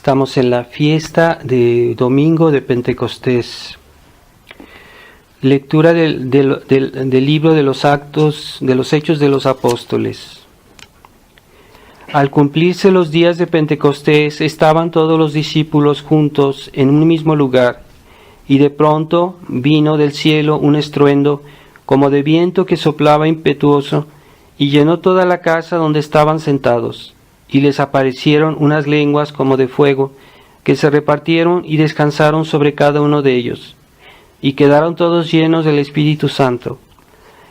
Estamos en la fiesta de domingo de Pentecostés. Lectura del libro de los Actos, de los Hechos de los Apóstoles. Al cumplirse los días de Pentecostés, estaban todos los discípulos juntos en un mismo lugar, y de pronto vino del cielo un estruendo, como de viento que soplaba impetuoso, y llenó toda la casa donde estaban sentados. Y les aparecieron unas lenguas como de fuego, que se repartieron y descansaron sobre cada uno de ellos. Y quedaron todos llenos del Espíritu Santo.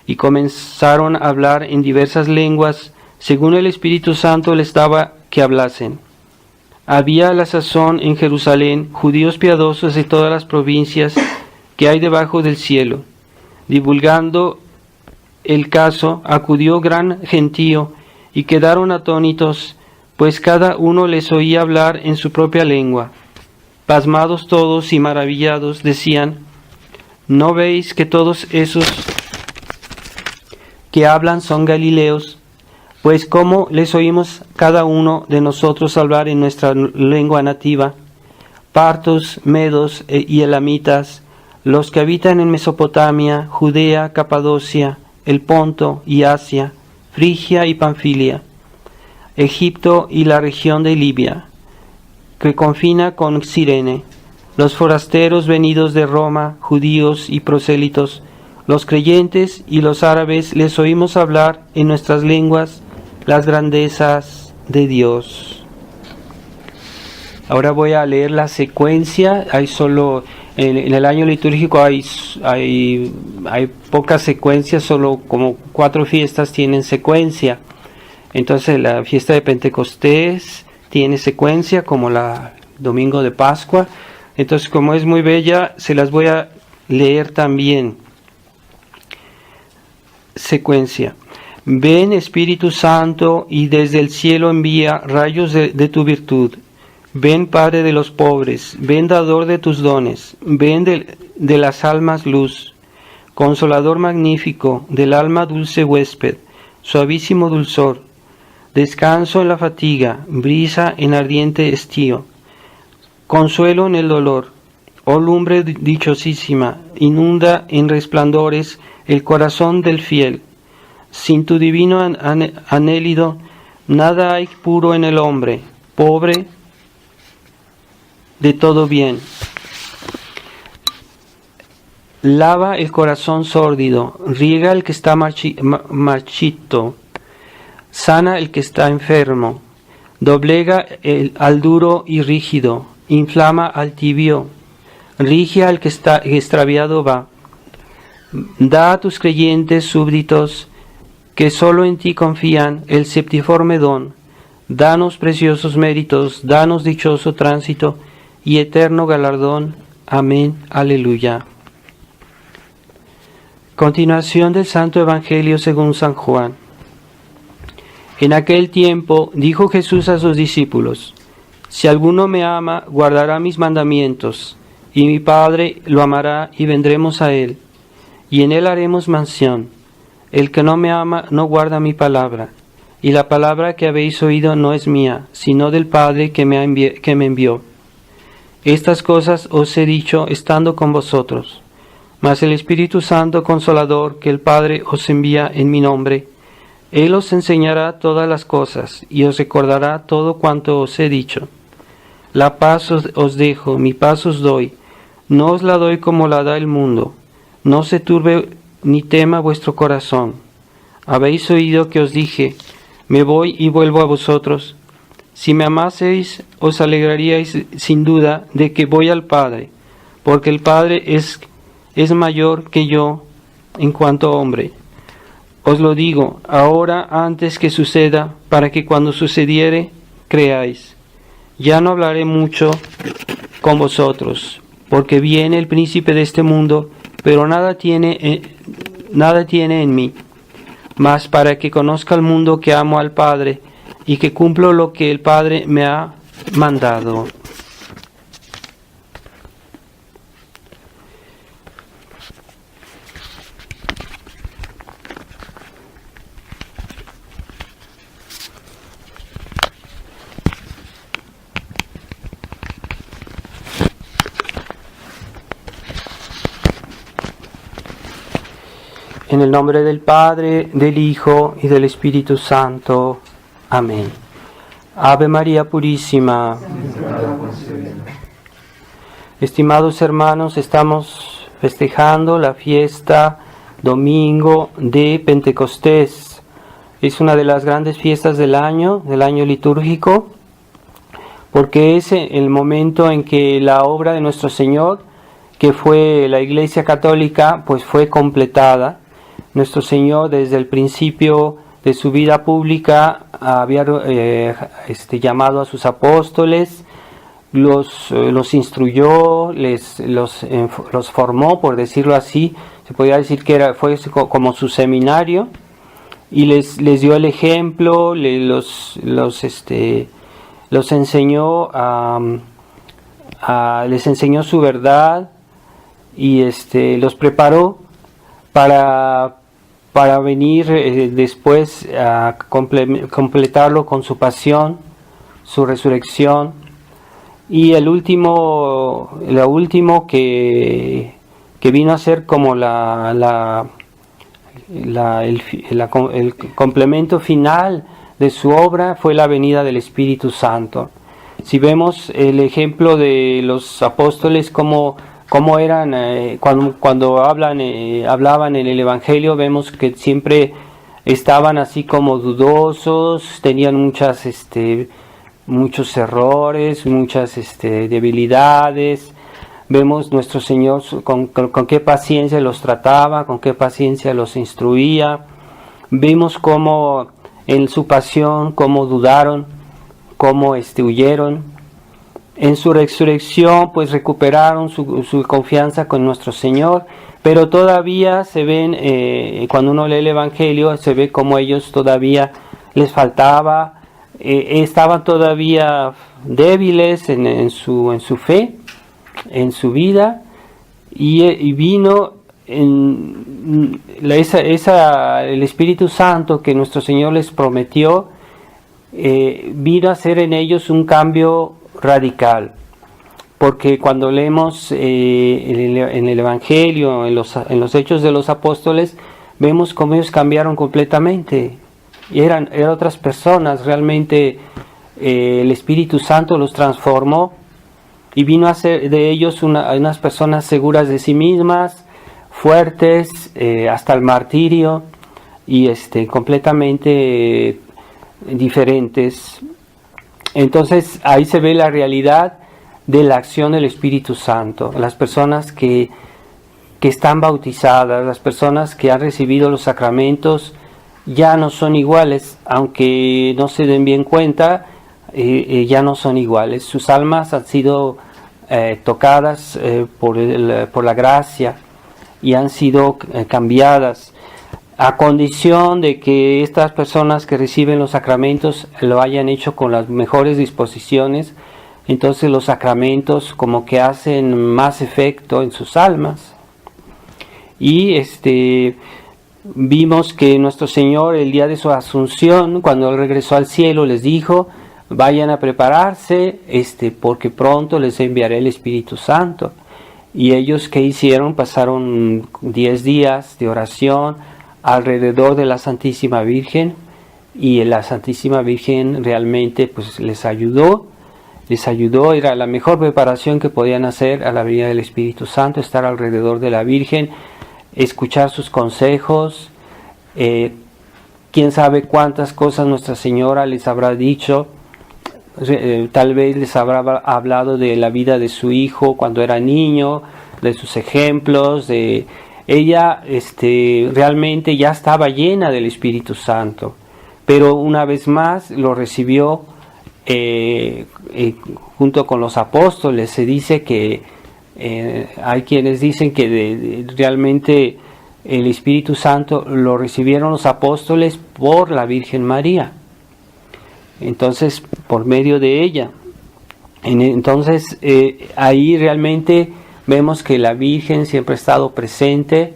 Y comenzaron a hablar en diversas lenguas, según el Espíritu Santo les daba que hablasen. Había a la sazón en Jerusalén judíos piadosos de todas las provincias que hay debajo del cielo. Divulgando el caso, acudió gran gentío, y quedaron atónitos, pues cada uno les oía hablar en su propia lengua. Pasmados todos y maravillados, decían: ¿no veis que todos esos que hablan son galileos? Pues ¿cómo les oímos cada uno de nosotros hablar en nuestra lengua nativa? Partos, medos y elamitas, los que habitan en Mesopotamia, Judea, Capadocia, el Ponto y Asia, Frigia y Panfilia, Egipto y la región de Libia, que confina con Cirene, los forasteros venidos de Roma, judíos y prosélitos, los creyentes y los árabes, les oímos hablar en nuestras lenguas las grandezas de Dios. Ahora voy a leer la secuencia. Hay solo en el año litúrgico hay pocas secuencias, solo como 4 fiestas tienen secuencia. Entonces la fiesta de Pentecostés tiene secuencia, como la domingo de Pascua. Entonces, como es muy bella, se las voy a leer también. Secuencia. Ven, Espíritu Santo, y desde el cielo envía rayos de tu virtud. Ven, Padre de los pobres, ven, dador de tus dones, ven de las almas luz, consolador magnífico, del alma dulce huésped, suavísimo dulzor, descanso en la fatiga, brisa en ardiente estío, consuelo en el dolor, oh lumbre dichosísima, inunda en resplandores el corazón del fiel. Sin tu divino anhelido, nada hay puro en el hombre, pobre de todo bien. Lava el corazón sórdido, riega el que está marchito, sana el que está enfermo, doblega al duro y rígido, inflama al tibio, rige al que está extraviado va. Da a tus creyentes súbditos que solo en ti confían el septiforme don. Danos preciosos méritos, danos dichoso tránsito y eterno galardón. Amén. Aleluya. Continuación del Santo Evangelio según San Juan. En aquel tiempo dijo Jesús a sus discípulos: si alguno me ama, guardará mis mandamientos, y mi Padre lo amará, y vendremos a él, y en él haremos mansión. El que no me ama no guarda mi palabra, y la palabra que habéis oído no es mía, sino del Padre que me envió. Estas cosas os he dicho estando con vosotros. Mas el Espíritu Santo Consolador, que el Padre os envía en mi nombre, Él os enseñará todas las cosas, y os recordará todo cuanto os he dicho. La paz os dejo, mi paz os doy, no os la doy como la da el mundo. No se turbe ni tema vuestro corazón. Habéis oído que os dije: me voy y vuelvo a vosotros. Si me amaseis, os alegraríais sin duda de que voy al Padre, porque el Padre es mayor que yo en cuanto hombre. Os lo digo ahora antes que suceda, para que cuando sucediere creáis. Ya no hablaré mucho con vosotros, porque viene el príncipe de este mundo, pero nada tiene en mí. Mas para que conozca el mundo que amo al Padre, y que cumplo lo que el Padre me ha mandado. En el nombre del Padre, del Hijo y del Espíritu Santo. Amén. Ave María Purísima. Estimados hermanos, estamos festejando la fiesta domingo de Pentecostés. Es una de las grandes fiestas del año litúrgico, porque es el momento en que la obra de nuestro Señor, que fue la Iglesia Católica, pues fue completada. Nuestro Señor, desde el principio de su vida pública, había llamado a sus apóstoles, los instruyó, los formó, por decirlo así. Se podría decir que fue como su seminario, y les dio el ejemplo, los enseñó les enseñó su verdad, y los preparó para venir después a completarlo con su pasión, su resurrección. Y lo último que vino a ser como el complemento final de su obra fue la venida del Espíritu Santo. Si vemos el ejemplo de los apóstoles, cómo eran cuando hablaban en el Evangelio, vemos que siempre estaban así como dudosos, tenían muchos errores, muchas debilidades. Vemos nuestro Señor con qué paciencia los trataba, con qué paciencia los instruía. Vimos cómo en su pasión, cómo dudaron, cómo huyeron. En su resurrección, pues recuperaron su confianza con nuestro Señor, pero todavía se ven, cuando uno lee el Evangelio, se ve como ellos todavía les faltaba, estaban todavía débiles en su fe, en su vida, y vino el Espíritu Santo que nuestro Señor les prometió, vino a hacer en ellos un cambio radical, porque cuando leemos en el Evangelio, en los Hechos de los Apóstoles, vemos cómo ellos cambiaron completamente, y eran otras personas. Realmente el Espíritu Santo los transformó y vino a hacer de ellos unas personas seguras de sí mismas, fuertes, hasta el martirio, y completamente diferentes. Entonces ahí se ve la realidad de la acción del Espíritu Santo. Las personas que están bautizadas, las personas que han recibido los sacramentos, ya no son iguales, aunque no se den bien cuenta, ya no son iguales. Sus almas han sido tocadas por la gracia, y han sido cambiadas, a condición de que estas personas que reciben los sacramentos lo hayan hecho con las mejores disposiciones. Entonces los sacramentos como que hacen más efecto en sus almas. Y vimos que nuestro Señor, el día de su asunción, cuando Él regresó al cielo, les dijo: vayan a prepararse, porque pronto les enviaré el Espíritu Santo. Y ellos, ¿qué hicieron? Pasaron 10 días de oración alrededor de la Santísima Virgen, y la Santísima Virgen realmente pues les ayudó, era la mejor preparación que podían hacer a la venida del Espíritu Santo, estar alrededor de la Virgen, escuchar sus consejos. Quién sabe cuántas cosas Nuestra Señora les habrá dicho. Tal vez les habrá hablado de la vida de su hijo cuando era niño, de sus ejemplos, ella realmente ya estaba llena del Espíritu Santo, pero una vez más lo recibió junto con los apóstoles. Se dice que hay quienes dicen que realmente el Espíritu Santo lo recibieron los apóstoles por la Virgen María, entonces por medio de ella. Entonces ahí realmente vemos que la Virgen siempre ha estado presente,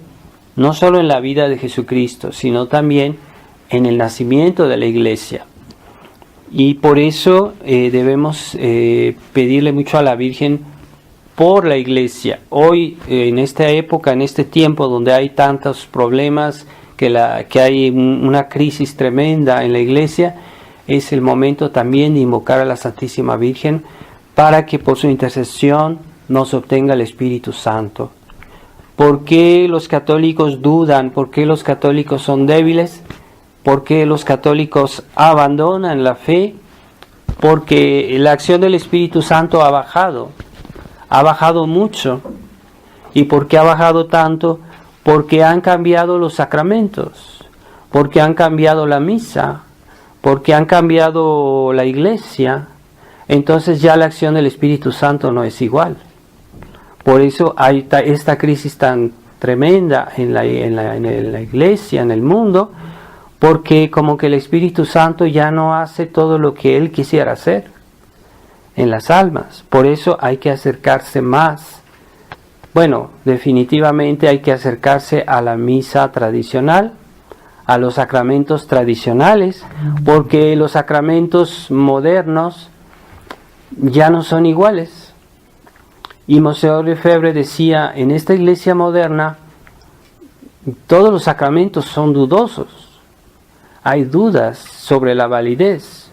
no solo en la vida de Jesucristo, sino también en el nacimiento de la Iglesia. Y por eso debemos pedirle mucho a la Virgen por la iglesia. Hoy, en esta época, en este tiempo donde hay tantos problemas, que hay una crisis tremenda en la iglesia, es el momento también de invocar a la Santísima Virgen para que por su intercesión nos obtenga el Espíritu Santo. ¿Por qué los católicos dudan? ¿Por qué los católicos son débiles? ¿Por qué los católicos abandonan la fe? Porque la acción del Espíritu Santo ha bajado mucho. ¿Y por qué ha bajado tanto? Porque han cambiado los sacramentos, porque han cambiado la misa, porque han cambiado la iglesia. Entonces ya la acción del Espíritu Santo no es igual. Por eso hay esta crisis tan tremenda en la iglesia, en el mundo, porque como que el Espíritu Santo ya no hace todo lo que Él quisiera hacer en las almas. Por eso hay que acercarse más. Bueno, definitivamente hay que acercarse a la misa tradicional, a los sacramentos tradicionales, porque los sacramentos modernos ya no son iguales. Y Monseñor Lefebvre decía, en esta iglesia moderna, todos los sacramentos son dudosos. Hay dudas sobre la validez.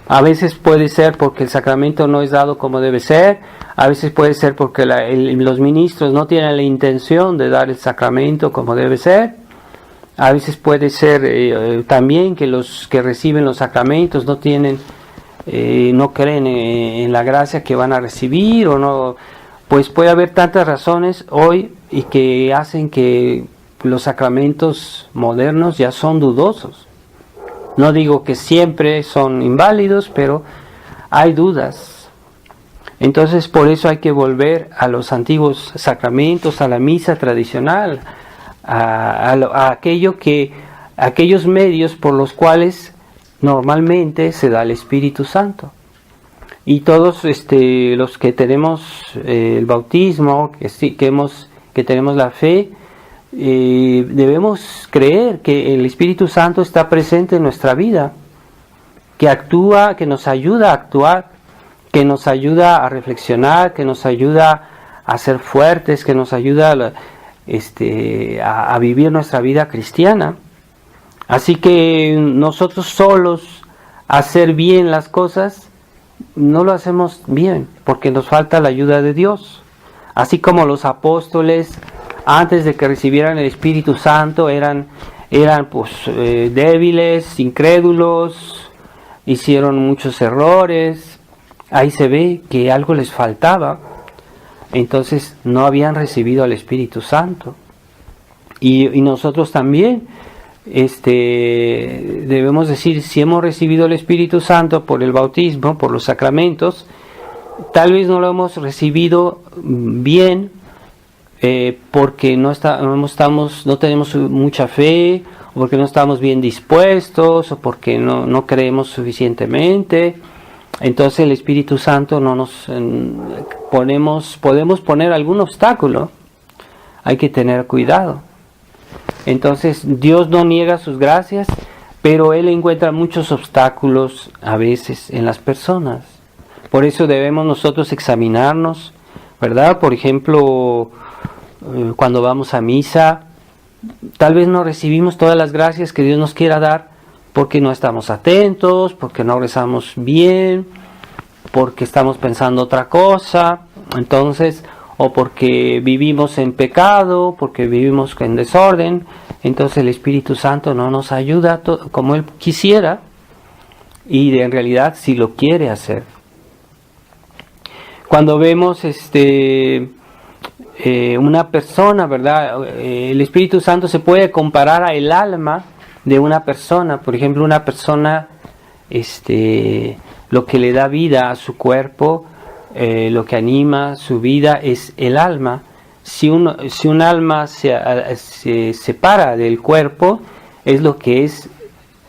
A veces puede ser porque el sacramento no es dado como debe ser, a veces puede ser porque los ministros no tienen la intención de dar el sacramento como debe ser, a veces puede ser también que los que reciben los sacramentos no creen en la gracia que van a recibir, o no, pues puede haber tantas razones hoy y que hacen que los sacramentos modernos ya son dudosos. No digo que siempre son inválidos, pero hay dudas. Entonces por eso hay que volver a los antiguos sacramentos, a la misa tradicional, a aquellos medios por los cuales normalmente se da el Espíritu Santo. Y todos los que tenemos el bautismo, que tenemos la fe, debemos creer que el Espíritu Santo está presente en nuestra vida, que actúa, que nos ayuda a actuar, que nos ayuda a reflexionar, que nos ayuda a ser fuertes, que nos ayuda a vivir nuestra vida cristiana. Así que nosotros solos hacer bien las cosas no lo hacemos bien, porque nos falta la ayuda de Dios. Así como los apóstoles, antes de que recibieran el Espíritu Santo, eran débiles, incrédulos, hicieron muchos errores. Ahí se ve que algo les faltaba. Entonces no habían recibido al Espíritu Santo. Y nosotros también debemos decir, si hemos recibido el Espíritu Santo por el bautismo, por los sacramentos, tal vez no lo hemos recibido bien, porque no tenemos mucha fe, o porque no estamos bien dispuestos, o porque no creemos suficientemente. Entonces el Espíritu Santo no nos podemos poner algún obstáculo. Hay que tener cuidado. Entonces Dios no niega sus gracias, pero Él encuentra muchos obstáculos a veces en las personas. Por eso debemos nosotros examinarnos, ¿verdad? Por ejemplo, cuando vamos a misa, tal vez no recibimos todas las gracias que Dios nos quiera dar porque no estamos atentos, porque no rezamos bien, porque estamos pensando otra cosa, entonces, o porque vivimos en pecado, porque vivimos en desorden. Entonces el Espíritu Santo no nos ayuda como Él quisiera, y en realidad sí lo quiere hacer. Cuando vemos una persona, ¿verdad? El Espíritu Santo se puede comparar a el alma de una persona. Por ejemplo, una persona, lo que le da vida a su cuerpo, lo que anima su vida es el alma. Si un alma se separa del cuerpo, es lo que es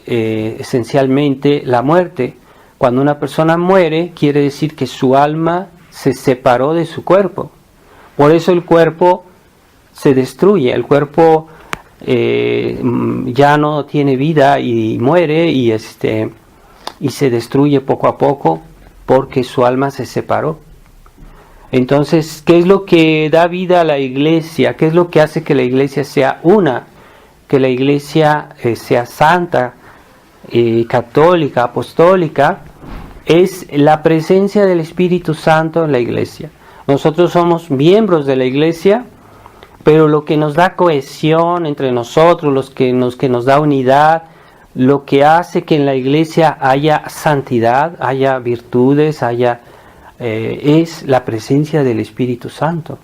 esencialmente la muerte. Cuando una persona muere, quiere decir que su alma se separó de su cuerpo. Por eso el cuerpo se destruye, el cuerpo ya no tiene vida y muere, y se destruye poco a poco porque su alma se separó. Entonces, ¿qué es lo que da vida a la iglesia? ¿Qué es lo que hace que la iglesia sea una? Que la iglesia sea santa, católica, apostólica, es la presencia del Espíritu Santo en la iglesia. Nosotros somos miembros de la iglesia, pero lo que nos da cohesión entre nosotros, lo que nos da unidad, lo que hace que en la iglesia haya santidad, haya virtudes, es la presencia del Espíritu Santo.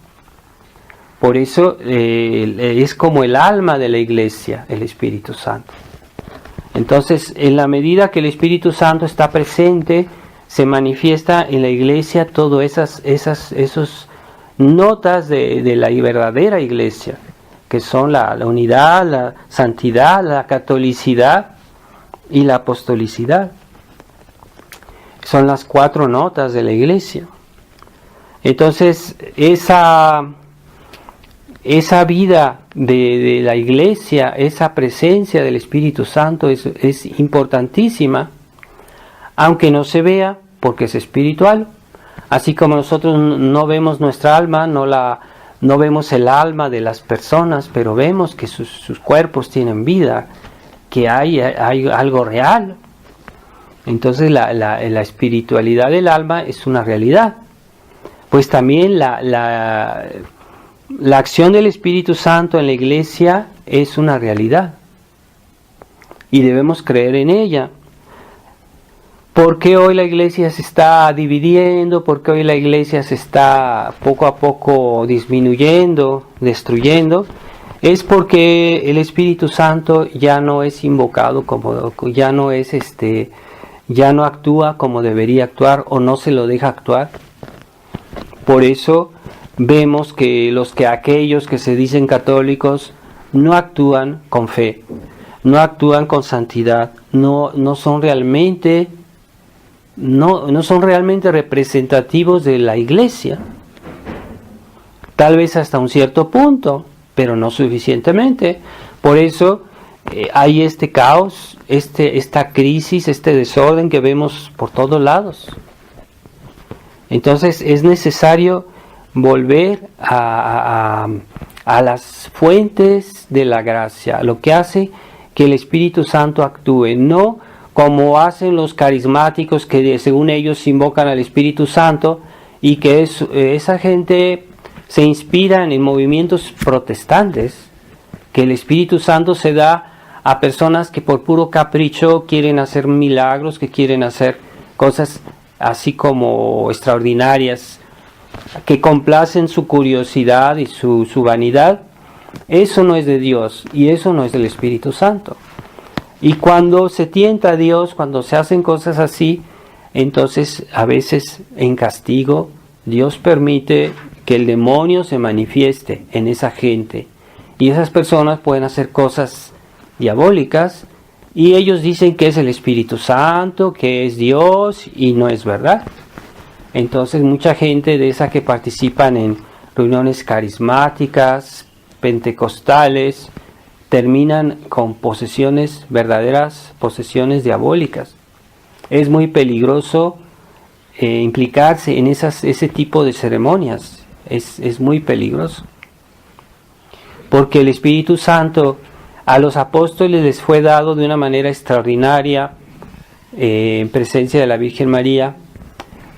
Por eso es como el alma de la iglesia, el Espíritu Santo. Entonces, en la medida que el Espíritu Santo está presente, se manifiesta en la iglesia todas esas notas de la verdadera iglesia, que son la unidad, la santidad, la catolicidad y la apostolicidad. Son las 4 notas de la iglesia. Entonces, esa vida de la iglesia, esa presencia del Espíritu Santo es importantísima, aunque no se vea, porque es espiritual. Así como nosotros no vemos nuestra alma, no vemos el alma de las personas, pero vemos que sus cuerpos tienen vida, que hay algo real. Entonces la espiritualidad del alma es una realidad. Pues también la acción del Espíritu Santo en la iglesia es una realidad. Y debemos creer en ella. ¿Por qué hoy la iglesia se está dividiendo? ¿Por qué hoy la iglesia se está poco a poco disminuyendo, destruyendo? Es porque el Espíritu Santo ya no es invocado, ya no actúa como debería actuar o no se lo deja actuar. Por eso vemos que aquellos que se dicen católicos no actúan con fe, no actúan con santidad, no son realmente representativos de la iglesia. Tal vez hasta un cierto punto, pero no suficientemente. Por eso hay este caos, esta crisis, este desorden que vemos por todos lados. Entonces es necesario volver a las fuentes de la gracia, lo que hace que el Espíritu Santo actúe, no como hacen los carismáticos que según ellos invocan al Espíritu Santo y que esa gente se inspira en movimientos protestantes, que el Espíritu Santo se da a personas que por puro capricho quieren hacer milagros, que quieren hacer cosas así como extraordinarias, que complacen su curiosidad y su vanidad. Eso no es de Dios y eso no es del Espíritu Santo. Y cuando se tienta a Dios, cuando se hacen cosas así, entonces a veces en castigo Dios permite que el demonio se manifieste en esa gente. Y esas personas pueden hacer cosas diabólicas y ellos dicen que es el Espíritu Santo, que es Dios, y no es verdad. Entonces mucha gente de esa que participan en reuniones carismáticas, pentecostales, terminan con verdaderas posesiones diabólicas. Es muy peligroso implicarse en ese tipo de ceremonias. Es muy peligroso. Porque el Espíritu Santo a los apóstoles les fue dado de una manera extraordinaria en presencia de la Virgen María,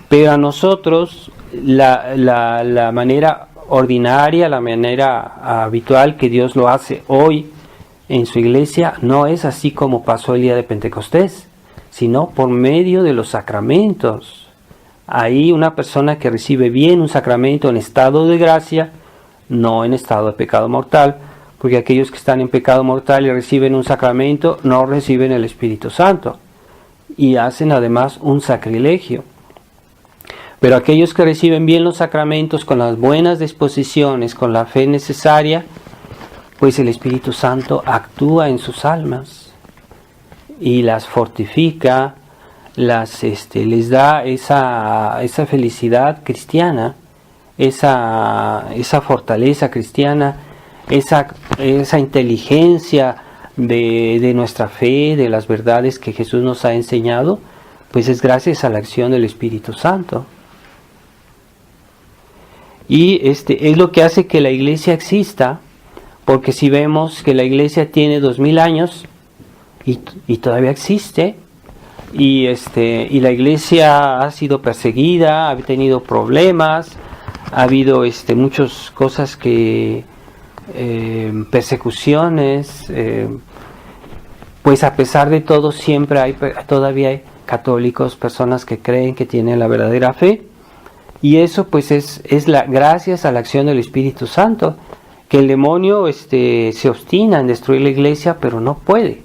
pero a nosotros la manera ordinaria, la manera habitual que Dios lo hace hoy en su iglesia no es así como pasó el día de Pentecostés, sino por medio de los sacramentos. Ahí una persona que recibe bien un sacramento en estado de gracia, no en estado de pecado mortal, porque aquellos que están en pecado mortal y reciben un sacramento no reciben el Espíritu Santo y hacen además un sacrilegio. Pero aquellos que reciben bien los sacramentos con las buenas disposiciones, con la fe necesaria, pues el Espíritu Santo actúa en sus almas y las fortifica, les da esa felicidad cristiana, esa fortaleza cristiana, esa inteligencia de nuestra fe, de las verdades que Jesús nos ha enseñado, pues es gracias a la acción del Espíritu Santo. Y es lo que hace que la iglesia exista, porque si vemos que la iglesia tiene 2000 años y todavía existe, y la iglesia ha sido perseguida, ha tenido problemas, ha habido muchas cosas que persecuciones, pues a pesar de todo siempre todavía hay católicos, personas que creen que tienen la verdadera fe, y eso pues es gracias a la acción del Espíritu Santo, que el demonio se obstina en destruir la iglesia, pero no puede.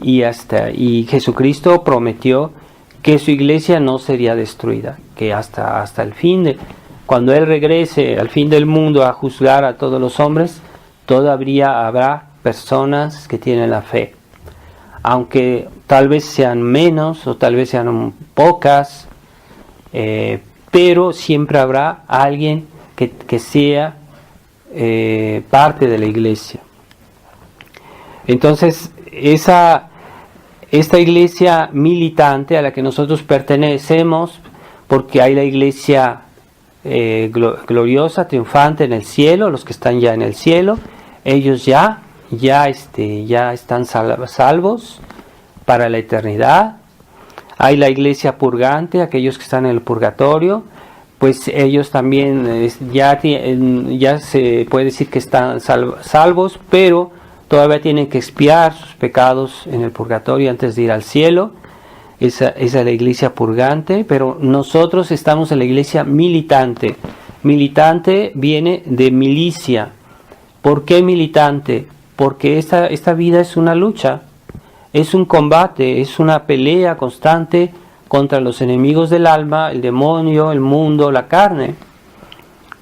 Y Jesucristo prometió que su iglesia no sería destruida, que hasta el fin cuando Él regrese al fin del mundo a juzgar a todos los hombres, todavía habrá personas que tienen la fe, aunque tal vez sean menos o tal vez sean pocas, pero siempre habrá alguien que sea parte de la iglesia. Entonces esta iglesia militante a la que nosotros pertenecemos, porque hay la iglesia gloriosa, triunfante en el cielo, los que están ya en el cielo, ellos ya están salvos para la eternidad. Hay la iglesia purgante, aquellos que están en el purgatorio, pues ellos también ya se puede decir que están salvos, pero todavía tienen que expiar sus pecados en el purgatorio antes de ir al cielo. Esa es la iglesia purgante, pero nosotros estamos en la iglesia militante. Militante viene de milicia. ¿Por qué militante? Porque esta vida es una lucha, es un combate, es una pelea constante contra los enemigos del alma, el demonio, el mundo, la carne.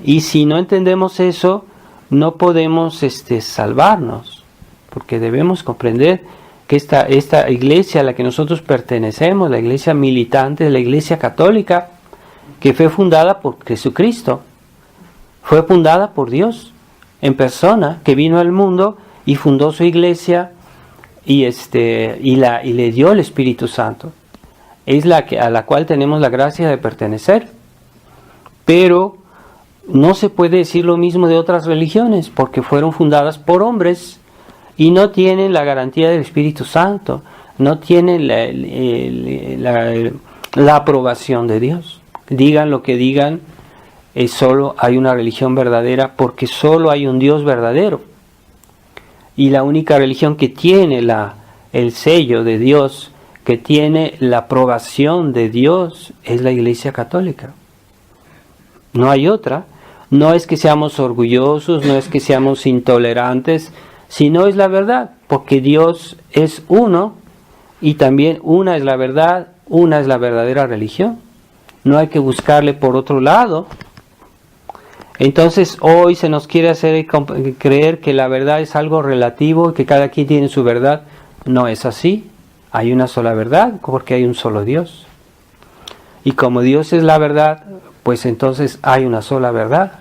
Y si no entendemos eso, no podemos salvarnos, porque debemos comprender que esta iglesia a la que nosotros pertenecemos, la iglesia militante, la iglesia católica, que fue fundada por Jesucristo, fue fundada por Dios en persona, que vino al mundo y fundó su iglesia y le dio el Espíritu Santo. Es a la cual tenemos la gracia de pertenecer. Pero no se puede decir lo mismo de otras religiones, porque fueron fundadas por hombres y no tienen la garantía del Espíritu Santo, no tienen la aprobación de Dios. Digan lo que digan, solo hay una religión verdadera, porque solo hay un Dios verdadero. Y la única religión que tiene el sello de Dios, que tiene la aprobación de Dios, es la Iglesia Católica. No hay otra. No es que seamos orgullosos, no es que seamos intolerantes, sino es la verdad, porque Dios es uno y también una es la verdad, una es la verdadera religión. No hay que buscarle por otro lado. Entonces hoy se nos quiere hacer creer que la verdad es algo relativo, que cada quien tiene su verdad. No es así. Hay una sola verdad, porque hay un solo Dios. Y como Dios es la verdad, pues entonces hay una sola verdad.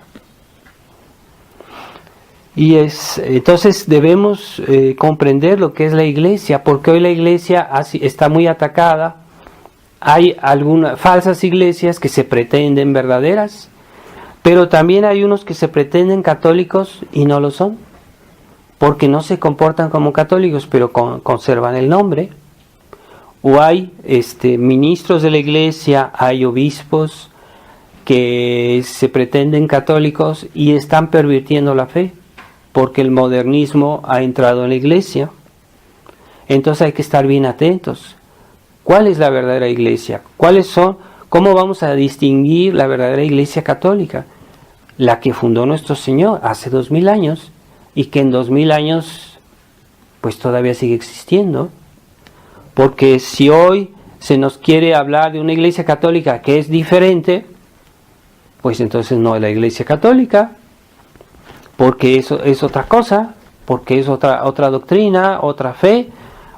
Y entonces debemos comprender lo que es la iglesia, porque hoy la iglesia está muy atacada. Hay algunas falsas iglesias que se pretenden verdaderas, pero también hay unos que se pretenden católicos y no lo son, porque no se comportan como católicos, pero conservan el nombre. O hay ministros de la iglesia, hay obispos que se pretenden católicos y están pervirtiendo la fe, porque el modernismo ha entrado en la iglesia. Entonces hay que estar bien atentos. ¿Cuál es la verdadera iglesia? ¿Cómo vamos a distinguir la verdadera iglesia católica? La que fundó nuestro Señor hace 2000 años y que en 2000 años pues todavía sigue existiendo. Porque si hoy se nos quiere hablar de una iglesia católica que es diferente, pues entonces no es la iglesia católica, porque eso es otra cosa, porque es otra doctrina, otra fe,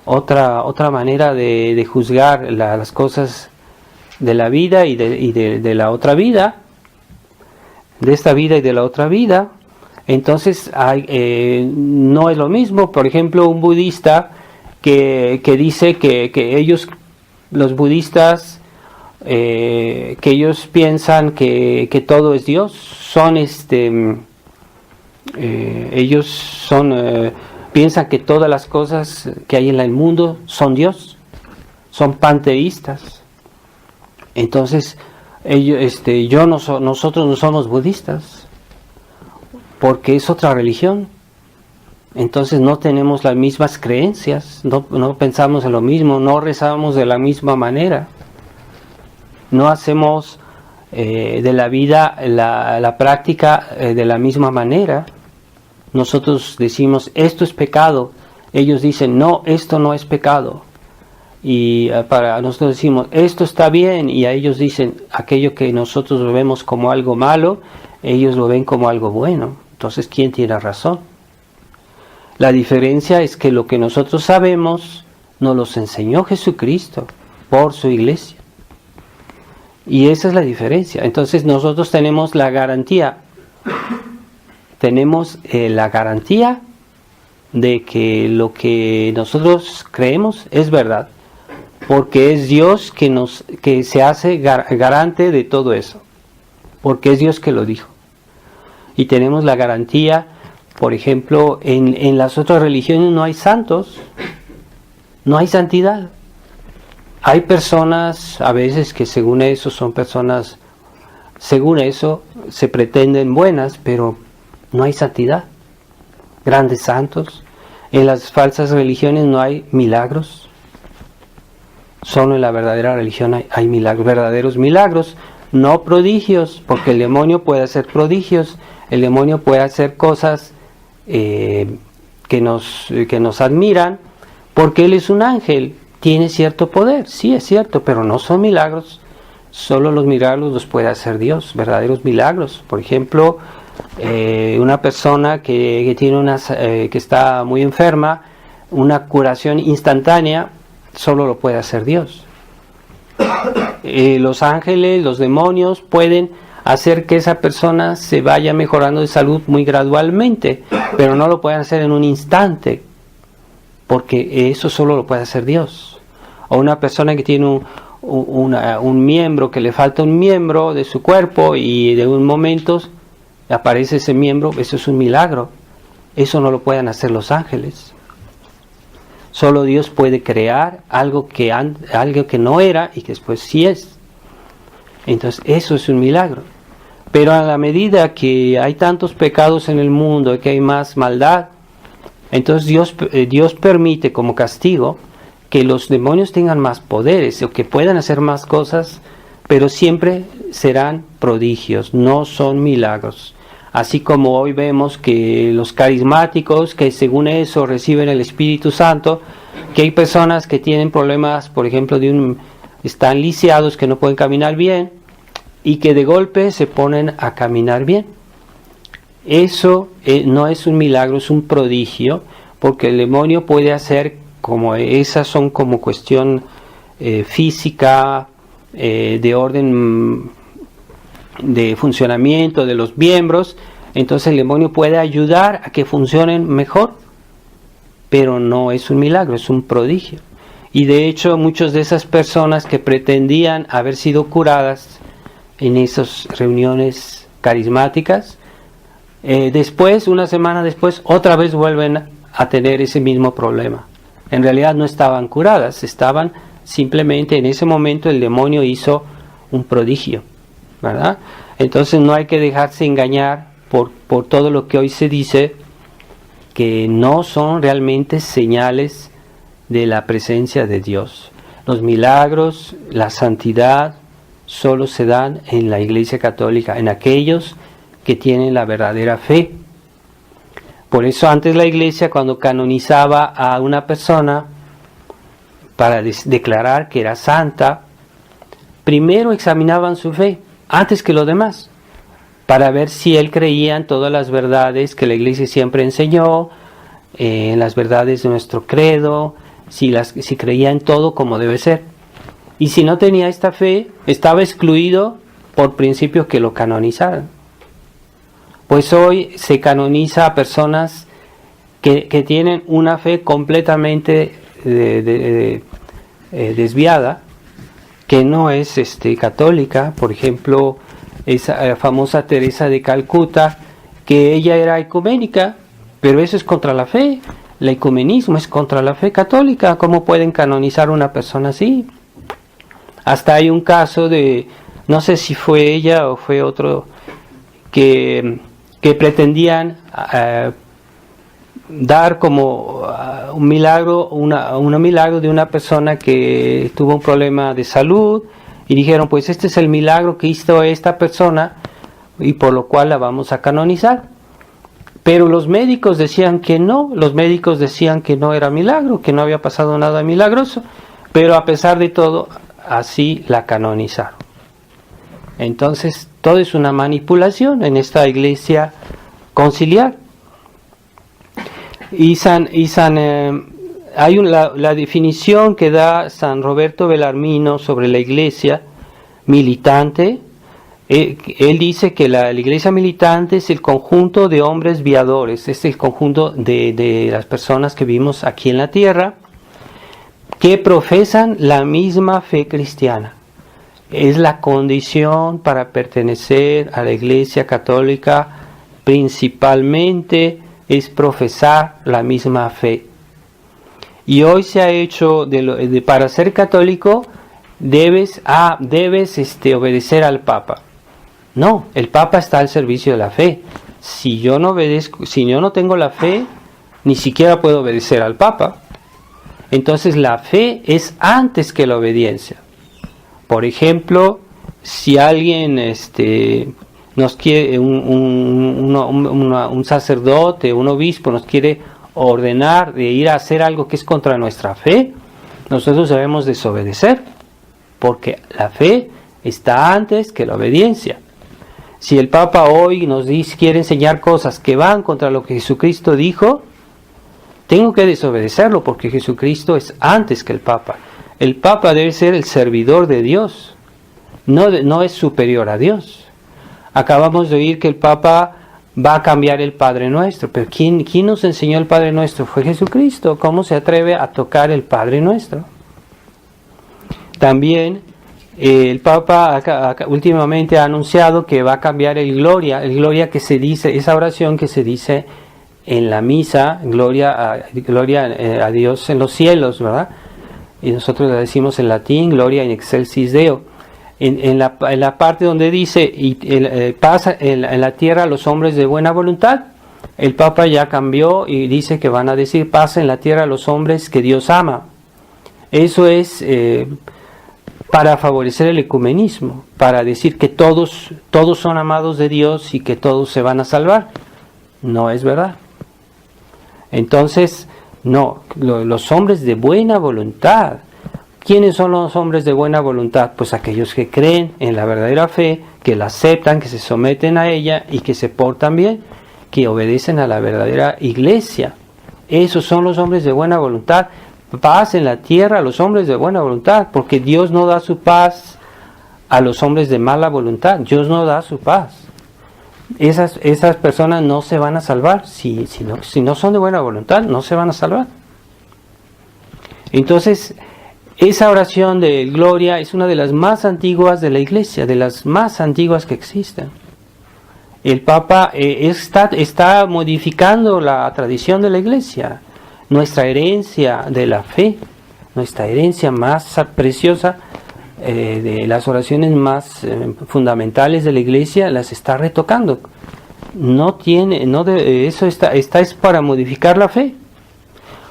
otra manera de juzgar las cosas de la vida y de la otra vida, de esta vida y de la otra vida. Entonces no es lo mismo. Por ejemplo, un budista que dice que ellos, los budistas, que ellos piensan que todo es Dios, son ellos son piensan que todas las cosas que hay en el mundo son Dios, son panteístas. Entonces nosotros no somos budistas, porque es otra religión. Entonces no tenemos las mismas creencias, no pensamos en lo mismo, no rezamos de la misma manera, no hacemos de la vida la práctica de la misma manera. Nosotros decimos, esto es pecado. Ellos dicen, no, esto no es pecado. Y para nosotros decimos, esto está bien. Y a ellos dicen, aquello que nosotros lo vemos como algo malo, ellos lo ven como algo bueno. Entonces, ¿quién tiene razón? La diferencia es que lo que nosotros sabemos nos los enseñó Jesucristo por su iglesia. Y esa es la diferencia. Entonces, nosotros tenemos la garantía. Tenemos la garantía de que lo que nosotros creemos es verdad, porque es Dios que se hace garante de todo eso, porque es Dios que lo dijo. Y tenemos la garantía, por ejemplo, en las otras religiones no hay santos, no hay santidad. Hay personas a veces que según eso son personas, según eso se pretenden buenas, pero no hay santidad, grandes santos. En las falsas religiones no hay milagros. Solo en la verdadera religión hay milagros, verdaderos milagros, no prodigios, porque el demonio puede hacer prodigios, el demonio puede hacer cosas que nos admiran, porque él es un ángel, tiene cierto poder, sí es cierto, pero no son milagros. Solo los milagros los puede hacer Dios, verdaderos milagros. Por ejemplo, una persona que que está muy enferma, una curación instantánea, solo lo puede hacer Dios. Los ángeles, los demonios pueden hacer que esa persona se vaya mejorando de salud muy gradualmente, pero no lo pueden hacer en un instante, porque eso solo lo puede hacer Dios. O una persona que tiene un miembro, que le falta un miembro de su cuerpo y de un momento aparece ese miembro, eso es un milagro. Eso no lo pueden hacer los ángeles. Solo Dios puede crear algo que no era y que después sí es. Entonces eso es un milagro. Pero a la medida que hay tantos pecados en el mundo, que hay más maldad, entonces Dios permite como castigo que los demonios tengan más poderes o que puedan hacer más cosas, pero siempre serán prodigios, no son milagros. Así como hoy vemos que los carismáticos, que según eso reciben el Espíritu Santo, que hay personas que tienen problemas, por ejemplo, están lisiados, que no pueden caminar bien, y que de golpe se ponen a caminar bien. Eso no es un milagro, es un prodigio, porque el demonio puede hacer como esas son como cuestión física, de orden de funcionamiento de los miembros. Entonces el demonio puede ayudar a que funcionen mejor, pero no es un milagro, es un prodigio. Y de hecho muchas de esas personas que pretendían haber sido curadas en esas reuniones carismáticas, después, una semana después, otra vez vuelven a tener ese mismo problema. En realidad no estaban curadas, estaban simplemente en ese momento el demonio hizo un prodigio, ¿verdad? Entonces no hay que dejarse engañar por todo lo que hoy se dice, que no son realmente señales de la presencia de Dios. Los milagros, la santidad, solo se dan en la Iglesia Católica, en aquellos que tienen la verdadera fe. Por eso antes la Iglesia, cuando canonizaba a una persona para declarar que era santa, primero examinaban su fe, antes que lo demás, para ver si él creía en todas las verdades que la Iglesia siempre enseñó, en las verdades de nuestro credo, si creía en todo como debe ser. Y si no tenía esta fe, estaba excluido por principio que lo canonizaran. Pues hoy se canoniza a personas que tienen una fe completamente desviada, que no es católica. Por ejemplo, esa famosa Teresa de Calcuta, que ella era ecuménica, pero eso es contra la fe. El ecumenismo es contra la fe católica. ¿Cómo pueden canonizar a una persona así? Hasta hay un caso de, no sé si fue ella o fue otro, que pretendían dar como un milagro, un milagro de una persona que tuvo un problema de salud, y dijeron, pues este es el milagro que hizo esta persona y por lo cual la vamos a canonizar. Pero los médicos decían que no, era milagro, que no había pasado nada milagroso, pero a pesar de todo, así la canonizaron. Entonces, todo es una manipulación en esta iglesia conciliar. Hay la definición que da San Roberto Bellarmino sobre la iglesia militante. Él dice que la iglesia militante es el conjunto de hombres viadores, es el conjunto de las personas que vivimos aquí en la tierra, que profesan la misma fe cristiana. Es la condición para pertenecer a la iglesia católica, principalmente es profesar la misma fe. Y hoy se ha hecho para ser católico debes obedecer al Papa. No, el Papa está al servicio de la fe. Si yo no obedezco, si yo no tengo la fe, ni siquiera puedo obedecer al Papa. Entonces la fe es antes que la obediencia. Por ejemplo, si alguien nos quiere, un sacerdote, un obispo nos quiere ordenar de ir a hacer algo que es contra nuestra fe, nosotros debemos desobedecer, porque la fe está antes que la obediencia. Si el Papa hoy quiere enseñar cosas que van contra lo que Jesucristo dijo, tengo que desobedecerlo, porque Jesucristo es antes que el Papa. El Papa debe ser el servidor de Dios, no es superior a Dios. Acabamos de oír que el Papa va a cambiar el Padre Nuestro, pero ¿quién nos enseñó el Padre Nuestro? Fue Jesucristo. ¿Cómo se atreve a tocar el Padre Nuestro? También el Papa últimamente ha anunciado que va a cambiar el Gloria que se dice, esa oración que se dice en la misa, gloria a Dios en los cielos, ¿verdad? Y nosotros la decimos en latín, Gloria in excelsis Deo. En la parte donde dice, pasa en la tierra los hombres de buena voluntad, el Papa ya cambió y dice que van a decir, pasa en la tierra los hombres que Dios ama. Eso es para favorecer el ecumenismo, para decir que todos son amados de Dios y que todos se van a salvar. No es verdad. Entonces, no, los hombres de buena voluntad. ¿Quiénes son los hombres de buena voluntad? Pues aquellos que creen en la verdadera fe, que la aceptan, que se someten a ella y que se portan bien, que obedecen a la verdadera iglesia. Esos son los hombres de buena voluntad. Paz en la tierra a los hombres de buena voluntad, porque Dios no da su paz a los hombres de mala voluntad. Dios no da su paz. Esas personas no se van a salvar. Si no son de buena voluntad, no se van a salvar. Entonces, esa oración de Gloria es una de las más antiguas de la iglesia, de las más antiguas que existen. El Papa está modificando la tradición de la iglesia, nuestra herencia de la fe, nuestra herencia más preciosa, de las oraciones más fundamentales de la iglesia, las está retocando. Eso es para modificar la fe.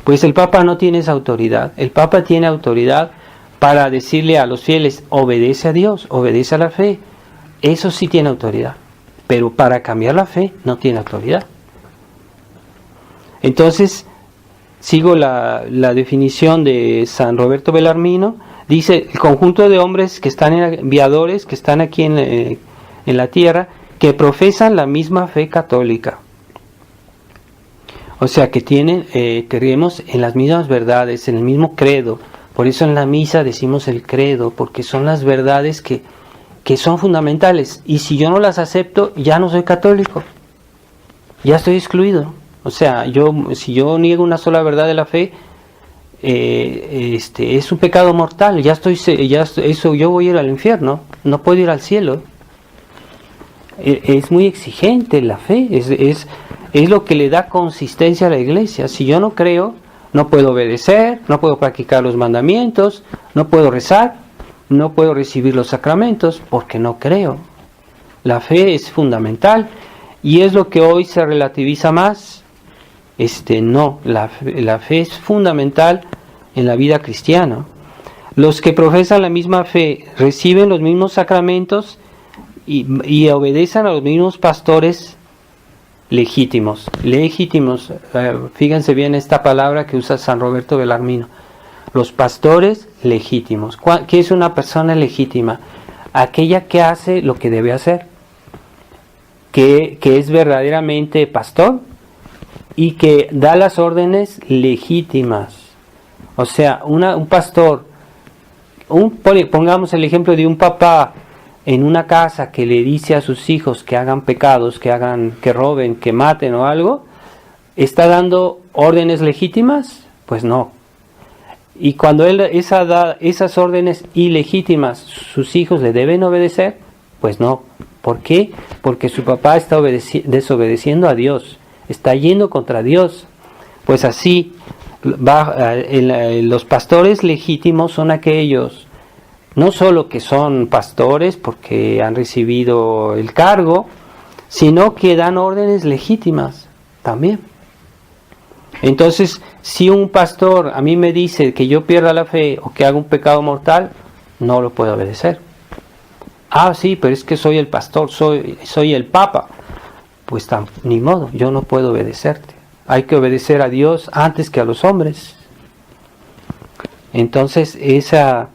Pues el Papa no tiene esa autoridad. El Papa tiene autoridad para decirle a los fieles, obedece a Dios, obedece a la fe. Eso sí tiene autoridad. Pero para cambiar la fe no tiene autoridad. Entonces, sigo la definición de San Roberto Bellarmino. Dice, el conjunto de hombres que están viadores, que están aquí en la tierra, que profesan la misma fe católica. O sea, que creemos en las mismas verdades, en el mismo credo. Por eso en la misa decimos el credo, porque son las verdades que son fundamentales. Y si yo no las acepto, ya no soy católico. Ya estoy excluido. O sea, si yo niego una sola verdad de la fe, es un pecado mortal, yo voy a ir al infierno, no puedo ir al cielo. Es muy exigente la fe, es lo que le da consistencia a la iglesia. Si yo no creo, no puedo obedecer, no puedo practicar los mandamientos, no puedo rezar, no puedo recibir los sacramentos, porque no creo. La fe es fundamental y es lo que hoy se relativiza más. No, la fe es fundamental en la vida cristiana. Los que profesan la misma fe reciben los mismos sacramentos y obedecen a los mismos pastores legítimos. Fíjense bien esta palabra que usa San Roberto Belarmino. Los pastores legítimos. ¿Qué es una persona legítima? Aquella que hace lo que debe hacer, que es verdaderamente pastor y que da las órdenes legítimas. O sea, un pastor, pongamos el ejemplo de un papá en una casa que le dice a sus hijos que hagan pecados, que roben, que maten o algo, ¿está dando órdenes legítimas? Pues no. Y cuando él da esas órdenes ilegítimas, ¿sus hijos le deben obedecer? Pues no. ¿Por qué? Porque su papá está desobedeciendo a Dios, está yendo contra Dios. Pues así, los pastores legítimos son aquellos, no solo que son pastores porque han recibido el cargo, sino que dan órdenes legítimas también. Entonces, si un pastor a mí me dice que yo pierda la fe o que haga un pecado mortal, no lo puedo obedecer. Ah, sí, pero es que soy el pastor, soy el papa. Pues ni modo, yo no puedo obedecerte. Hay que obedecer a Dios antes que a los hombres. Entonces, esa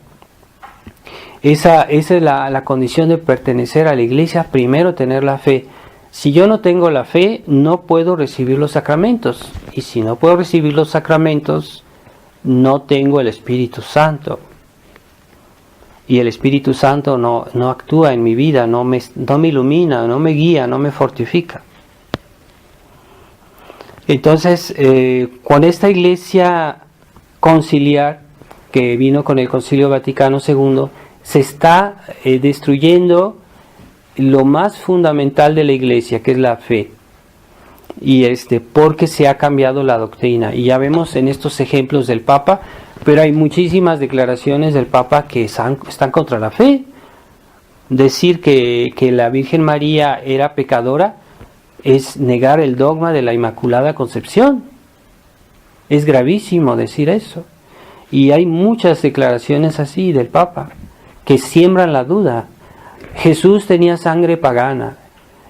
es la condición de pertenecer a la iglesia. Primero, tener la fe. Si yo no tengo la fe, no puedo recibir los sacramentos. Y si no puedo recibir los sacramentos, no tengo el Espíritu Santo. Y el Espíritu Santo no actúa en mi vida, no me ilumina, no me guía, no me fortifica. Entonces, con esta iglesia conciliar que vino con el Concilio Vaticano II, se está destruyendo lo más fundamental de la iglesia, que es la fe. Y porque se ha cambiado la doctrina. Y ya vemos en estos ejemplos del Papa, pero hay muchísimas declaraciones del Papa que están contra la fe. Decir que la Virgen María era pecadora es negar el dogma de la Inmaculada Concepción. Es gravísimo decir eso. Y hay muchas declaraciones así del Papa que siembran la duda. Jesús tenía sangre pagana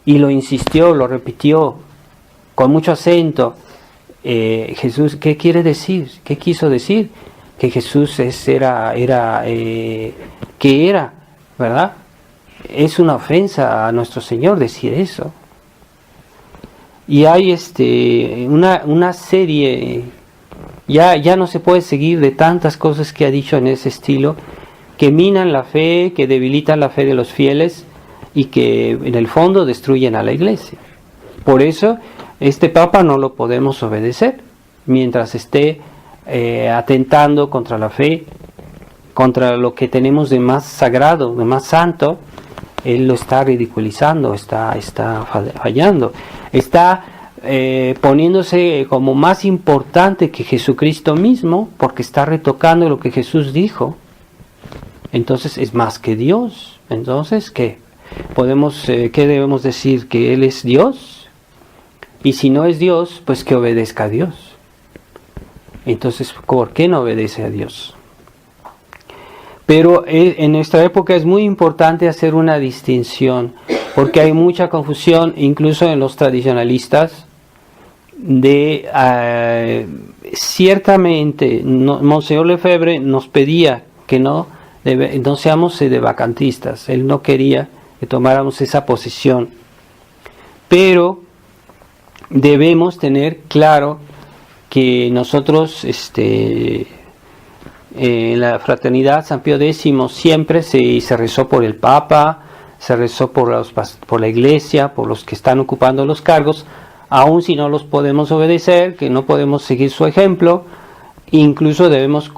y lo insistió, lo repitió con mucho acento. Jesús, ¿qué quiere decir? ¿Qué quiso decir? Que Jesús era, ¿verdad? Es una ofensa a nuestro Señor decir eso. Y hay una serie, ya no se puede seguir de tantas cosas que ha dicho en ese estilo, que minan la fe, que debilitan la fe de los fieles y que en el fondo destruyen a la iglesia. Por eso este Papa no lo podemos obedecer mientras esté atentando contra la fe, contra lo que tenemos de más sagrado, de más santo. Él lo está ridiculizando, está fallando, está poniéndose como más importante que Jesucristo mismo, porque está retocando lo que Jesús dijo. Entonces es más que Dios. Entonces, ¿qué debemos decir? ¿Que Él es Dios? Y si no es Dios, pues que obedezca a Dios. Entonces, ¿por qué no obedece a Dios? Pero en nuestra época es muy importante hacer una distinción, porque hay mucha confusión, incluso en los tradicionalistas, ciertamente, Monseñor Lefebvre nos pedía que no seamos sedevacantistas. Él no quería que tomáramos esa posición, pero debemos tener claro que nosotros en la fraternidad San Pío X siempre se rezó por el Papa, se rezó por la Iglesia, por los que están ocupando los cargos, aun si no los podemos obedecer, que no podemos seguir su ejemplo, Incluso debemos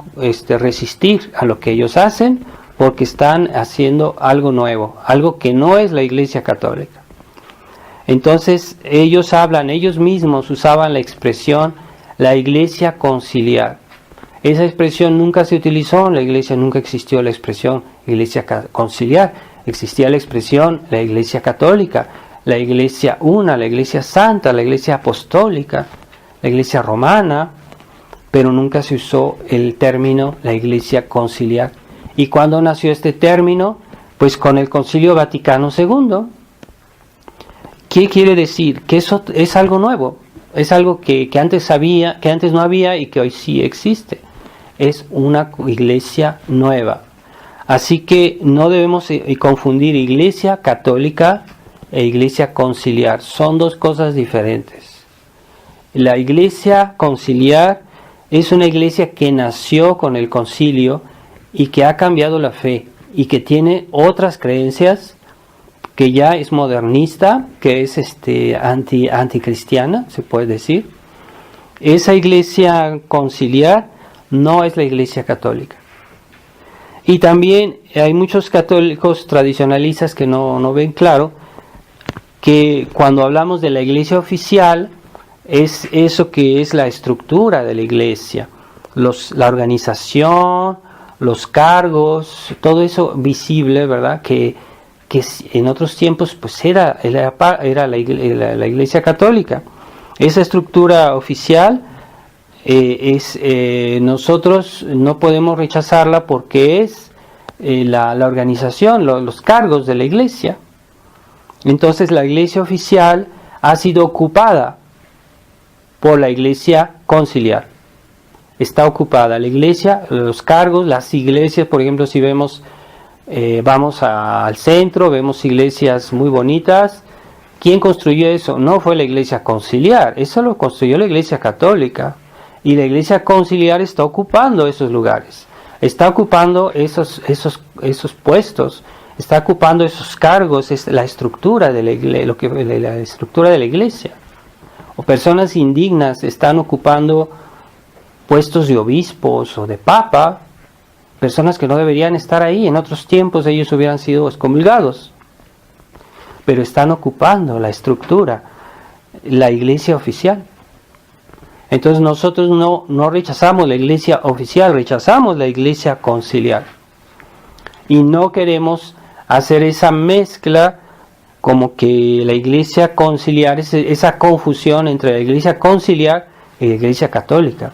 resistir a lo que ellos hacen, porque están haciendo algo nuevo, algo que no es la Iglesia Católica. Entonces ellos mismos usaban la expresión la Iglesia conciliar. Esa expresión nunca se utilizó en la Iglesia, nunca existió la expresión Iglesia conciliar. Existía la expresión la Iglesia Católica, la Iglesia una, la Iglesia Santa, la Iglesia Apostólica, la Iglesia Romana, pero nunca se usó el término la Iglesia conciliar. ¿Y cuándo nació este término? Pues con el Concilio Vaticano II. ¿Qué quiere decir? Que eso es algo nuevo, es algo que antes no había y que hoy sí existe. Es una iglesia nueva. Así que no debemos confundir iglesia católica e iglesia conciliar. Son dos cosas diferentes. La iglesia conciliar es una iglesia que nació con el concilio y que ha cambiado la fe y que tiene otras creencias, que ya es modernista, que es anticristiana, se puede decir. Esa iglesia conciliar no es la iglesia católica. Y también hay muchos católicos tradicionalistas que no ven claro que cuando hablamos de la iglesia oficial es eso que es la estructura de la iglesia, la organización, los cargos, todo eso visible, ¿verdad? Que en otros tiempos pues era la iglesia católica. Esa estructura oficial nosotros no podemos rechazarla porque es la organización, los cargos de la iglesia. Entonces la iglesia oficial ha sido ocupada por la iglesia conciliar. Está ocupada la iglesia, los cargos, las iglesias, por ejemplo, si vemos, vamos al centro, vemos iglesias muy bonitas. ¿Quién construyó eso? No fue la iglesia conciliar, eso lo construyó la iglesia católica. Y la iglesia conciliar está ocupando esos lugares, está ocupando esos puestos, está ocupando esos cargos, es la estructura de la estructura de la iglesia. O personas indignas están ocupando puestos de obispos o de papa, personas que no deberían estar ahí. En otros tiempos ellos hubieran sido excomulgados, pero están ocupando la estructura, la iglesia oficial. Entonces nosotros no rechazamos la iglesia oficial, rechazamos la iglesia conciliar. Y no queremos hacer esa mezcla como que la iglesia conciliar, esa confusión entre la iglesia conciliar y la iglesia católica.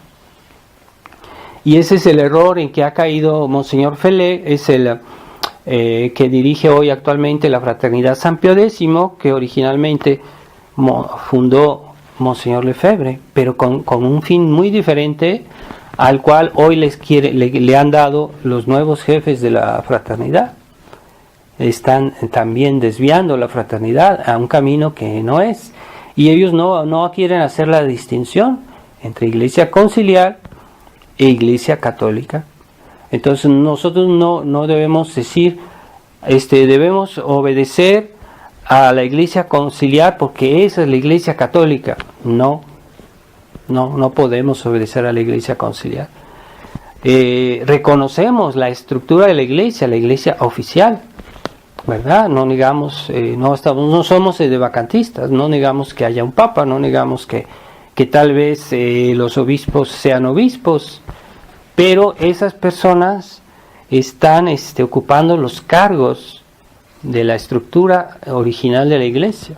Y ese es el error en que ha caído Monseñor Felé, es el que dirige hoy actualmente la Fraternidad San Pío X, que originalmente fundó Monseñor Lefebvre, pero con un fin muy diferente al cual hoy le han dado los nuevos jefes de la fraternidad. Están también desviando la fraternidad a un camino que no es, y ellos no quieren hacer la distinción entre iglesia conciliar e iglesia católica. Entonces nosotros no debemos decir, debemos obedecer a la iglesia conciliar porque esa es la iglesia católica. No podemos obedecer a la iglesia conciliar. Reconocemos la estructura de la iglesia oficial, ¿verdad? No negamos, no somos de vacantistas, no negamos que haya un papa, no negamos que tal vez los obispos sean obispos, pero esas personas están ocupando los cargos de la estructura original de la iglesia.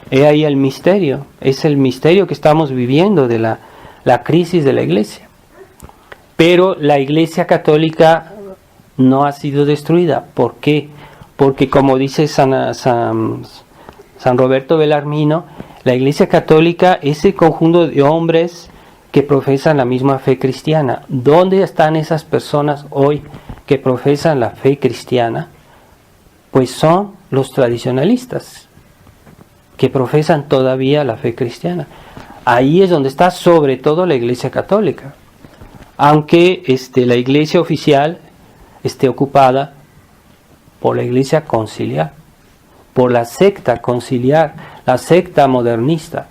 He ahí el misterio, es el misterio que estamos viviendo de la crisis de la iglesia. Pero la iglesia católica no ha sido destruida. ¿Por qué? Porque como dice San Roberto Belarmino, la iglesia católica es el conjunto de hombres que profesan la misma fe cristiana. ¿Dónde están esas personas hoy que profesan la fe cristiana? Pues son los tradicionalistas, que profesan todavía la fe cristiana. Ahí es donde está sobre todo la iglesia católica, aunque la iglesia oficial esté ocupada por la iglesia conciliar, por la secta conciliar, la secta modernista.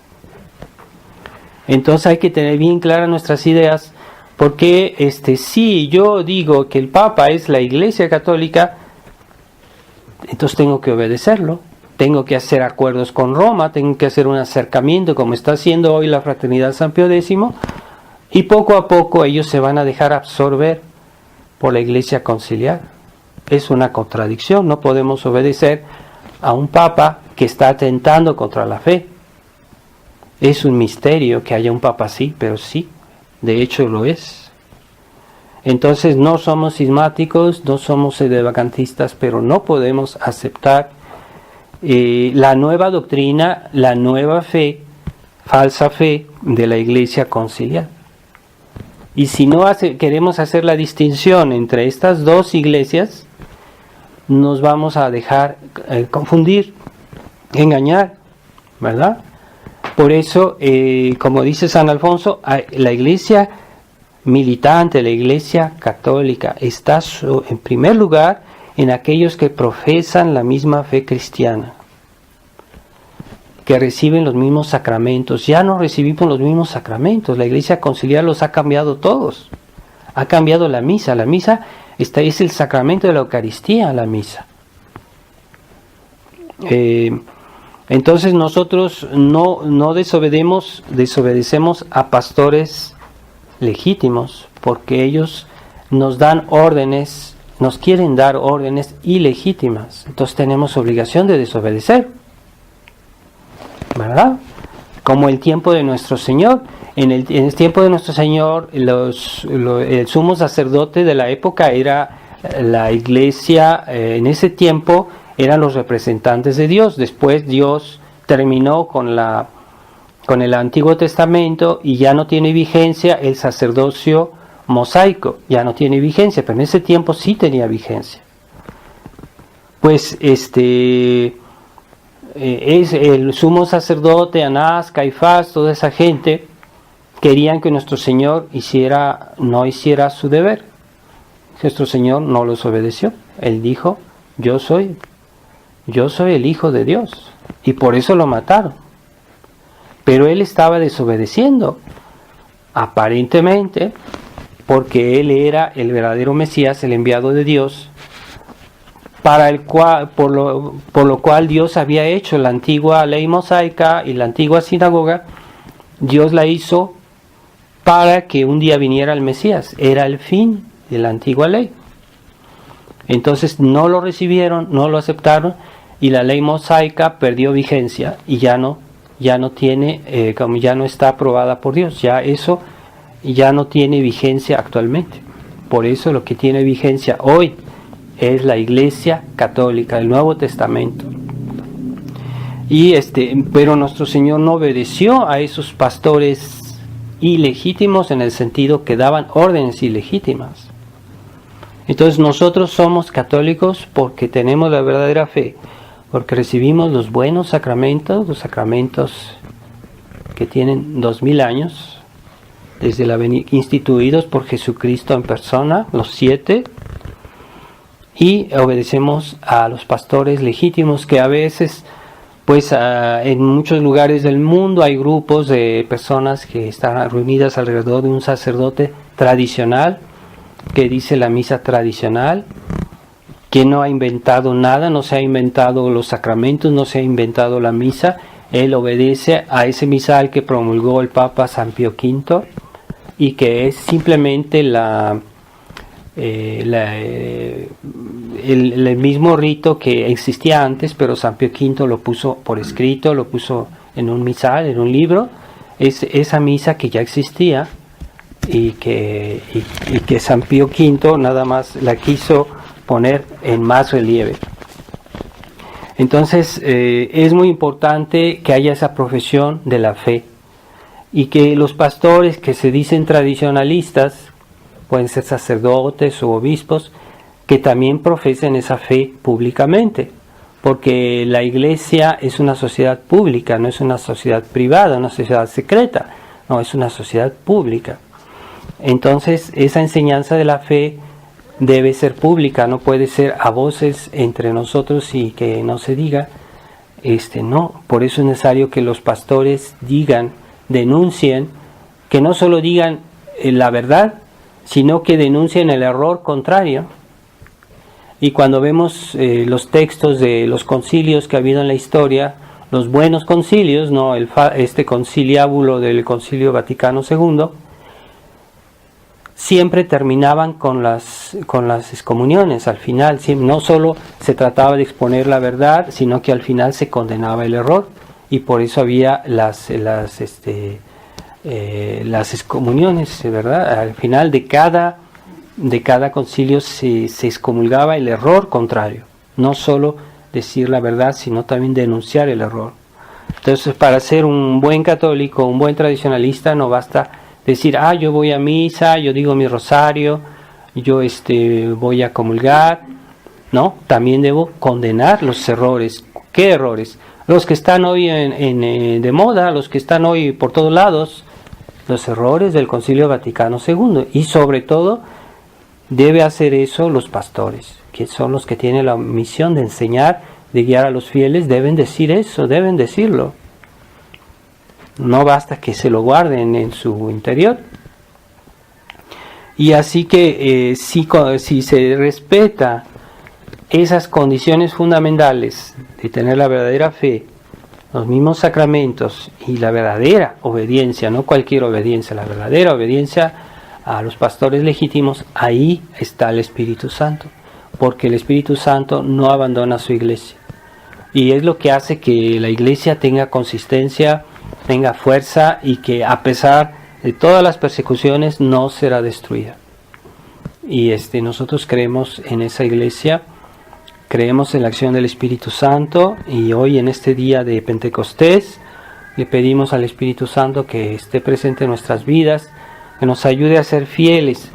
Entonces hay que tener bien claras nuestras ideas, Porque si yo digo que el Papa es la Iglesia Católica, entonces tengo que obedecerlo. Tengo que hacer acuerdos con Roma, tengo que hacer un acercamiento como está haciendo hoy la Fraternidad San Pío X, y poco a poco ellos se van a dejar absorber por la Iglesia Conciliar. Es una contradicción, no podemos obedecer a un Papa que está atentando contra la fe. Es un misterio que haya un Papa así, pero sí, de hecho lo es. Entonces no somos cismáticos, no somos sedevacantistas, pero no podemos aceptar la nueva doctrina, la nueva fe, falsa fe de la Iglesia Conciliar. Y si no queremos hacer la distinción entre estas dos iglesias, nos vamos a dejar confundir, engañar, ¿verdad? Por eso, como dice San Alfonso, la Iglesia militante, la Iglesia católica, está en primer lugar en aquellos que profesan la misma fe cristiana, que reciben los mismos sacramentos. Ya no recibimos los mismos sacramentos, la Iglesia Conciliar los ha cambiado todos. Ha cambiado la misa es el sacramento de la Eucaristía, la misa. Entonces nosotros no desobedecemos a pastores legítimos, porque ellos nos dan órdenes, nos quieren dar órdenes ilegítimas. Entonces tenemos obligación de desobedecer, ¿verdad? Como el tiempo de nuestro Señor. En el tiempo de nuestro Señor, el sumo sacerdote de la época era la Iglesia. En ese tiempo eran los representantes de Dios. Después Dios terminó con el Antiguo Testamento y ya no tiene vigencia el sacerdocio mosaico, ya no tiene vigencia, pero en ese tiempo sí tenía vigencia. Pues es el sumo sacerdote, Anás, Caifás, toda esa gente querían que nuestro Señor no hiciera su deber. Nuestro Señor no los obedeció. Él dijo: yo soy el Hijo de Dios, y por eso lo mataron. Pero él estaba desobedeciendo, aparentemente, porque él era el verdadero Mesías, el enviado de Dios, por lo cual Dios había hecho la antigua ley mosaica y la antigua sinagoga. Dios la hizo para que un día viniera el Mesías. Era el fin de la antigua ley. Entonces no lo recibieron, no lo aceptaron, y la ley mosaica perdió vigencia y ya no tiene, como ya no está aprobada por Dios. Ya eso ya no tiene vigencia actualmente. Por eso lo que tiene vigencia hoy es la Iglesia Católica, el Nuevo Testamento. Pero nuestro Señor no obedeció a esos pastores ilegítimos, en el sentido que daban órdenes ilegítimas. Entonces nosotros somos católicos porque tenemos la verdadera fe, porque recibimos los buenos sacramentos, los sacramentos que tienen 2000 años, instituidos por Jesucristo en persona, los 7, y obedecemos a los pastores legítimos, que a veces, pues en muchos lugares del mundo hay grupos de personas que están reunidas alrededor de un sacerdote tradicional, que dice la misa tradicional, que no ha inventado nada, no se ha inventado los sacramentos, no se ha inventado la misa. Él obedece a ese misal que promulgó el Papa San Pío V, y que es simplemente el mismo rito que existía antes, pero San Pío V lo puso por escrito, lo puso en un misal, en un libro. Es esa misa que ya existía y que San Pío V nada más la quiso poner en más relieve. Entonces es muy importante que haya esa profesión de la fe, y que los pastores que se dicen tradicionalistas, pueden ser sacerdotes o obispos, que también profesen esa fe públicamente, porque la Iglesia es una sociedad pública, no es una sociedad privada, una sociedad secreta, no, es una sociedad pública. Entonces esa enseñanza de la fe debe ser pública, no puede ser a voces entre nosotros y que no se diga, no. Por eso es necesario que los pastores digan, denuncien, que no solo digan la verdad, sino que denuncian el error contrario. Y cuando vemos los textos de los concilios que ha habido en la historia, los buenos concilios, no este conciliábulo del Concilio Vaticano II, siempre terminaban con las excomuniones al final. No solo se trataba de exponer la verdad, sino que al final se condenaba el error, y por eso había las excomuniones, ¿verdad? Al final de cada concilio se excomulgaba el error contrario, no solo decir la verdad, sino también denunciar el error. Entonces, para ser un buen católico, un buen tradicionalista, no basta decir, yo voy a misa, yo digo mi rosario, yo voy a comulgar. No, también debo condenar los errores. ¿Qué errores? Los que están hoy de moda, los que están hoy por todos lados, los errores del Concilio Vaticano II. Y sobre todo, debe hacer eso los pastores, que son los que tienen la misión de enseñar, de guiar a los fieles. Deben decir eso, deben decirlo. No basta que se lo guarden en su interior. Y así que si se respeta esas condiciones fundamentales de tener la verdadera fe, los mismos sacramentos y la verdadera obediencia, no cualquier obediencia, la verdadera obediencia a los pastores legítimos, ahí está el Espíritu Santo, porque el Espíritu Santo no abandona su iglesia. Y es lo que hace que la iglesia tenga consistencia, tenga fuerza, y que a pesar de todas las persecuciones no será destruida. Y nosotros creemos en esa iglesia, creemos en la acción del Espíritu Santo, y hoy en este día de Pentecostés le pedimos al Espíritu Santo que esté presente en nuestras vidas, que nos ayude a ser fieles,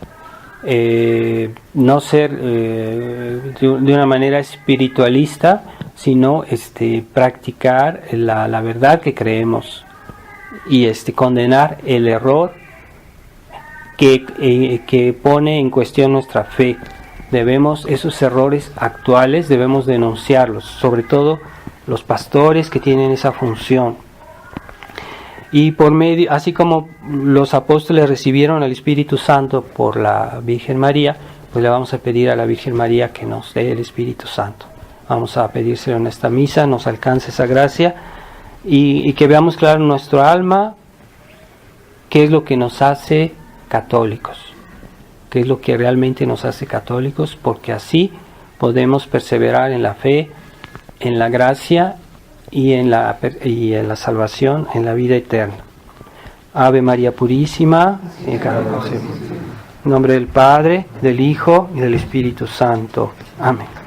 no ser de una manera espiritualista, sino practicar la verdad que creemos, y condenar el error que pone en cuestión nuestra fe. Esos errores actuales debemos denunciarlos, sobre todo los pastores que tienen esa función. Y por medio, así como los apóstoles recibieron al Espíritu Santo por la Virgen María, pues le vamos a pedir a la Virgen María que nos dé el Espíritu Santo. Vamos a pedírselo en esta misa, nos alcance esa gracia, y que veamos claro en nuestra alma qué es lo que nos hace católicos, qué es lo que realmente nos hace católicos, porque así podemos perseverar en la fe, en la gracia y en la salvación, en la vida eterna. Ave María Purísima, en nombre del Padre, del Hijo y del Espíritu Santo. Amén.